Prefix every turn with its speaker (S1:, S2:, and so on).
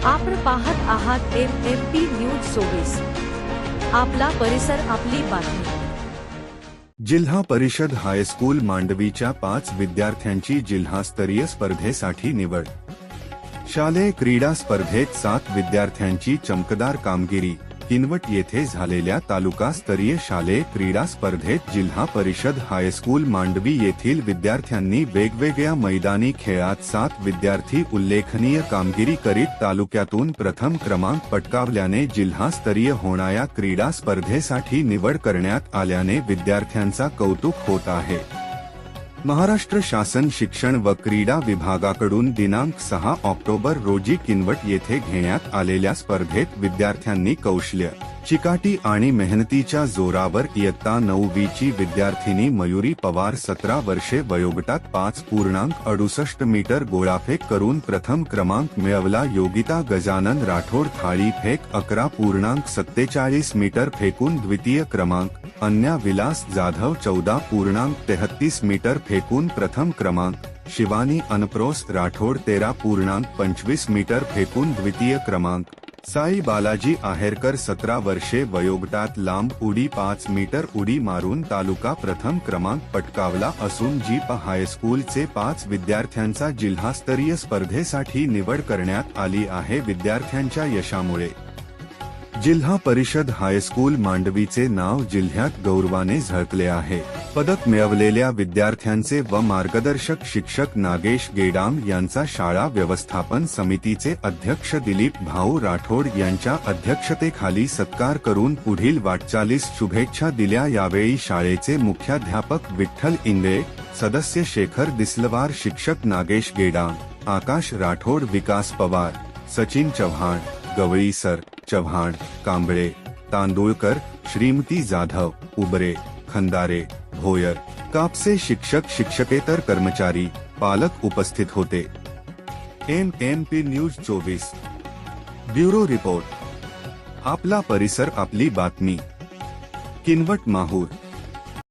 S1: आपण पाहत आहात MMP न्यूज 24। आपला परिसर आपली बातमी।
S2: जिल्हा परिषद हायस्कूल मांडवीच्या 5 विद्यार्थ्यांची जिल्हास्तरीय स्पर्धेसाठी निवड। शालेय क्रीडा स्पर्धेत 7 विद्यार्थ्यांची चमकदार कामगिरी। किनवट येथे झालेल्या तालुकास्तरीय शालेय क्रीडा स्पर्धेत जिल्हा परिषद हायस्कूल मांडवी येथील विद्यार्थ्यांनी वेगवेगळ्या मैदानी खेळात 7 विद्यार्थी उल्लेखनीय कामगिरी करीत तालुक्यातून प्रथम क्रमांक पटकावल्याने जिल्हास्तरीय होणाऱ्या क्रीडा स्पर्धेसाठी निवड करण्यात आल्याने विद्यार्थ्यांचा कौतुक होत आहे। महाराष्ट्र शासन शिक्षण व क्रीडा विभागाकडून दिनांक 6 ऑक्टोबर रोजी किनवट येथे घेण्यात आलेल्या स्पर्धेत विद्यार्थ्यांनी कौशल्य, चिकाटी आणि मेहनतीच्या जोरावर इयत्ता 9वी ची विद्यार्थिनी मयुरी पवार 17 वर्षे वयोगटात 5.68 मीटर गोळाफेक करून प्रथम क्रमांक मिळवला। योगिता गजानन राठोड थाळीफेक 11.47 मीटर फेकून द्वितीय क्रमांक। अन्या विलास जाधव 14.33 मीटर फेकून प्रथम क्रमांक। शिवानी अनप्रोस राठोड 13.25 मीटर फेकून द्वितीय क्रमांक। साई बालाजी आहेरकर 17 वर्षे वयोगटात लांब उडी 5 मीटर उडी मारून तालुका प्रथम क्रमांक पटकावला असून जीप हायस्कूलचे 5 विद्यार्थ्यांचा जिल्हास्तरीय स्पर्धेसाठी निवड करण्यात आली आहे। विद्यार्थ्यांच्या यशामुळे जिल्हा परिषद हायस्कूल मांडवीचे नाव जिल्ह्यात गौरवाने झळकले आहे। पदक मिळवलेल्या विद्यार्थ्यांचे व मार्गदर्शक शिक्षक नागेश गेडाम यांचा शाळा व्यवस्थापन समितीचे अध्यक्ष दिलीप भाऊ राठोड यांच्या अध्यक्षतेखाली सत्कार करून पुढील वाटचालीस शुभेच्छा दिल्या। यावेळी शाळेचे मुख्याध्यापक विठ्ठल इंगळे, सदस्य शेखर दिसलवार, शिक्षक नागेश गेडाम, आकाश राठोड, विकास पवार, सचिन चव्हाण, गवळीसर, चव्हाण, कांबळे, तांदुळकर, श्रीमती जाधव, उबरे, खंदारे, भोयर, कापसे, शिक्षक शिक्षकेतर कर्मचारी, पालक उपस्थित होते। MMP news 24 bureau report. आपला परिसर आपली बातमी। किनवट माहूर।